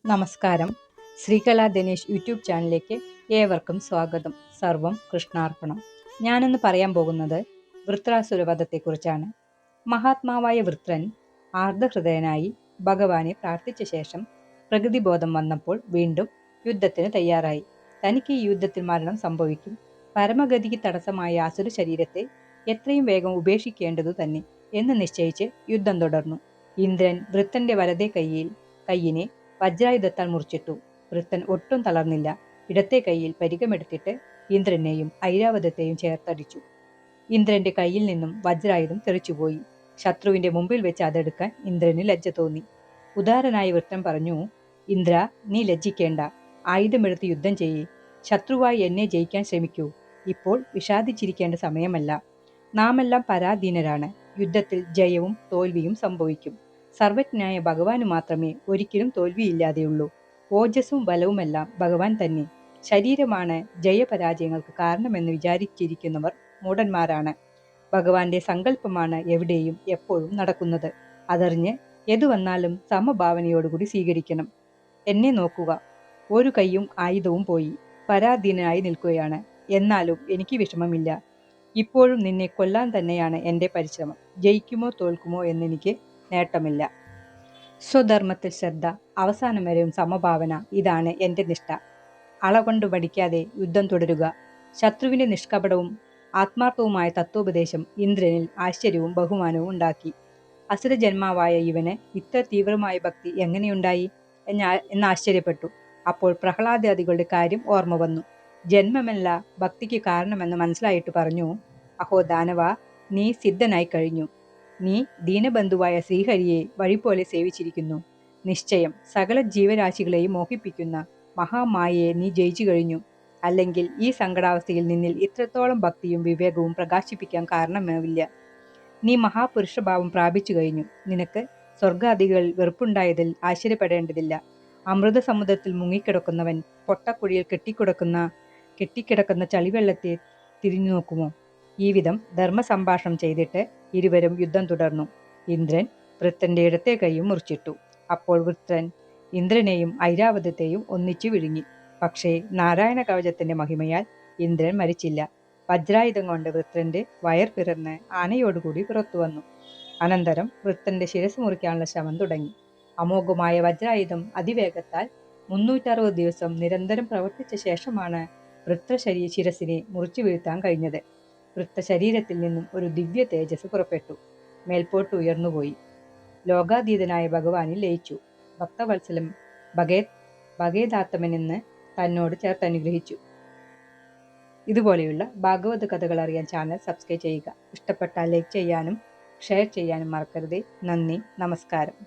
നമസ്കാരം. ശ്രീകല ദിനേശ് യൂട്യൂബ് ചാനലിലേക്ക് ഏവർക്കും സ്വാഗതം. സർവം കൃഷ്ണാർപ്പണം. ഞാനിന്ന് പറയാൻ പോകുന്നത് വൃത്രാസുരവധത്തെക്കുറിച്ചാണ്. മഹാത്മാവായ വൃത്രൻ ആർദ്രഹൃദയനായി ഭഗവാനെ പ്രാർത്ഥിച്ച ശേഷം പ്രകൃതിബോധം വന്നപ്പോൾ വീണ്ടും യുദ്ധത്തിന് തയ്യാറായി. തനിക്ക് ഈ യുദ്ധത്തിൽ മരണം സംഭവിക്കും. പരമഗതിക്ക് തടസ്സമായ അസുര ശരീരത്തെ എത്രയും വേഗം ഉപേക്ഷിക്കേണ്ടതു തന്നെ എന്ന് നിശ്ചയിച്ച് യുദ്ധം തുടർന്നു. ഇന്ദ്രൻ വൃത്രന്റെ വലതേ കൈയിനെ വജ്രായുധത്താൽ മുറിച്ചിട്ടു. വൃത്തൻ ഒട്ടും തളർന്നില്ല. ഇടത്തെ കൈയിൽ പരികമെടുത്തിട്ട് ഇന്ദ്രനെയും ഐരാവതത്തെയും ചേർത്തടിച്ചു. ഇന്ദ്രന്റെ കയ്യിൽ നിന്നും വജ്രായുധം തെറിച്ചുപോയി. ശത്രുവിന്റെ മുമ്പിൽ വെച്ച് അതെടുക്കാൻ ഇന്ദ്രന് ലജ്ജ തോന്നി. ഉദാരനായ വൃത്തൻ പറഞ്ഞു, ഇന്ദ്ര, നീ ലജ്ജിക്കേണ്ട. ആയുധമെടുത്ത് യുദ്ധം ചെയ്യേ. ശത്രുവായി എന്നെ ജയിക്കാൻ ശ്രമിക്കൂ. ഇപ്പോൾ വിഷാദിച്ചിരിക്കേണ്ട സമയമല്ല. നാമെല്ലാം പരാധീനരാണ്. യുദ്ധത്തിൽ ജയവും തോൽവിയും സംഭവിക്കും. സർവജ്ഞനായ ഭഗവാന് മാത്രമേ ഒരിക്കലും തോൽവിയില്ലാതെയുള്ളൂ. ഓജസ്സും ബലവുമെല്ലാം ഭഗവാൻ തന്നെ. ശരീരമാണ് ജയപരാജയങ്ങൾക്ക് കാരണമെന്ന് വിചാരിച്ചിരിക്കുന്നവർ മൂഢന്മാരാണ്. ഭഗവാന്റെ സങ്കല്പമാണ് എവിടെയും എപ്പോഴും നടക്കുന്നത്. അതറിഞ്ഞ് എതു വന്നാലും സമഭാവനയോടുകൂടി സ്വീകരിക്കണം. എന്നെ നോക്കുക. ഒരു കൈയും ആയുധവും പോയി. പരാധീനനായി നിൽക്കുകയാണ്. എന്നാലും എനിക്ക് വിഷമമില്ല. ഇപ്പോഴും നിന്നെ കൊല്ലാൻ തന്നെയാണ് എൻ്റെ പരിശ്രമം. ജയിക്കുമോ തോൽക്കുമോ എന്നെനിക്ക് നേട്ടമില്ല. സ്വധർമ്മത്തിൽ ശ്രദ്ധ, അവസാനം വരെയും സമഭാവന, ഇതാണ് എൻ്റെ നിഷ്ഠ. അളകൊണ്ട് പഠിക്കാതെ യുദ്ധം തുടരുക. ശത്രുവിൻ്റെ നിഷ്കപടവും ആത്മാർത്ഥവുമായ തത്വോപദേശം ഇന്ദ്രനിൽ ആശ്ചര്യവും ബഹുമാനവും ഉണ്ടാക്കി. അസുരജന്മാവായ ഇവന് ഇത്ര തീവ്രമായ ഭക്തി എങ്ങനെയുണ്ടായി എന്ന് ആശ്ചര്യപ്പെട്ടു. അപ്പോൾ പ്രഹ്ലാദാദികളുടെ കാര്യം ഓർമ്മ വന്നു. ജന്മമല്ല ഭക്തിക്ക് കാരണമെന്ന് മനസ്സിലായിട്ട് പറഞ്ഞു, അഹോ ദാനവ, നീ സിദ്ധനായി കഴിഞ്ഞു. നീ ദീനബന്ധുവായ ശ്രീഹരിയെ വഴിപോലെ സേവിച്ചിരിക്കുന്നു. നിശ്ചയം സകല ജീവരാശികളെയും മോഹിപ്പിക്കുന്ന മഹാമായയെ നീ ജയിച്ചു കഴിഞ്ഞു. അല്ലെങ്കിൽ ഈ സങ്കടാവസ്ഥയിൽ നിന്നിൽ ഇത്രത്തോളം ഭക്തിയും വിവേകവും പ്രകാശിപ്പിക്കാൻ കാരണമാവില്ല. നീ മഹാപുരുഷഭാവം പ്രാപിച്ചു കഴിഞ്ഞു. നിനക്ക് സ്വർഗാദികൾ വെറുപ്പുണ്ടായതിൽ ആശ്ചര്യപ്പെടേണ്ടതില്ല. അമൃത സമുദ്രത്തിൽ മുങ്ങിക്കിടക്കുന്നവൻ പൊട്ടക്കുഴിയിൽ കെട്ടിക്കിടക്കുന്ന ചളിവെള്ളത്തെ തിരിഞ്ഞു നോക്കുമോ? ഈ വിധം ധർമ്മസംഭാഷണം ചെയ്തിട്ട് ഇരുവരും യുദ്ധം തുടർന്നു. ഇന്ദ്രൻ വൃത്രന്റെ ഇടത്തെ കൈയും മുറിച്ചിട്ടു. അപ്പോൾ വൃത്രൻ ഇന്ദ്രനെയും ഐരാവതത്തെയും ഒന്നിച്ചു വിഴുങ്ങി. പക്ഷേ നാരായണ കവചത്തിന്റെ മഹിമയാൽ ഇന്ദ്രൻ മരിച്ചില്ല. വജ്രായുധം കൊണ്ട് വൃത്രന്റെ വയർ പിറന്ന് ആനയോടുകൂടി പുറത്തു വന്നു. അനന്തരം വൃത്രന്റെ ശിരസ് മുറിക്കാനുള്ള ശ്രമം തുടങ്ങി. അമോഘമായ വജ്രായുധം അതിവേഗത്താൽ 360 ദിവസം നിരന്തരം പ്രവർത്തിച്ച ശേഷമാണ് ശിരസിനെ മുറിച്ചു വീഴ്ത്താൻ കഴിഞ്ഞത്. വൃത്തശരീരത്തിൽ നിന്നും ഒരു ദിവ്യ തേജസ് പുറപ്പെട്ടു. മേൽപോട്ട് ഉയർന്നുപോയി. ലോകാതീതനായ ഭഗവാനിൽ ലയിച്ചു. ഭക്തവത്സലം ഭഗേദാത്തമനെന്ന് തന്നോട് ചേർത്ത് അനുഗ്രഹിച്ചു. ഇതുപോലെയുള്ള ഭാഗവത കഥകൾ അറിയാൻ ചാനൽ സബ്സ്ക്രൈബ് ചെയ്യുക. ഇഷ്ടപ്പെട്ടാൽ ലൈക്ക് ചെയ്യാനും ഷെയർ ചെയ്യാനും മറക്കരുത്. നന്ദി, നമസ്കാരം.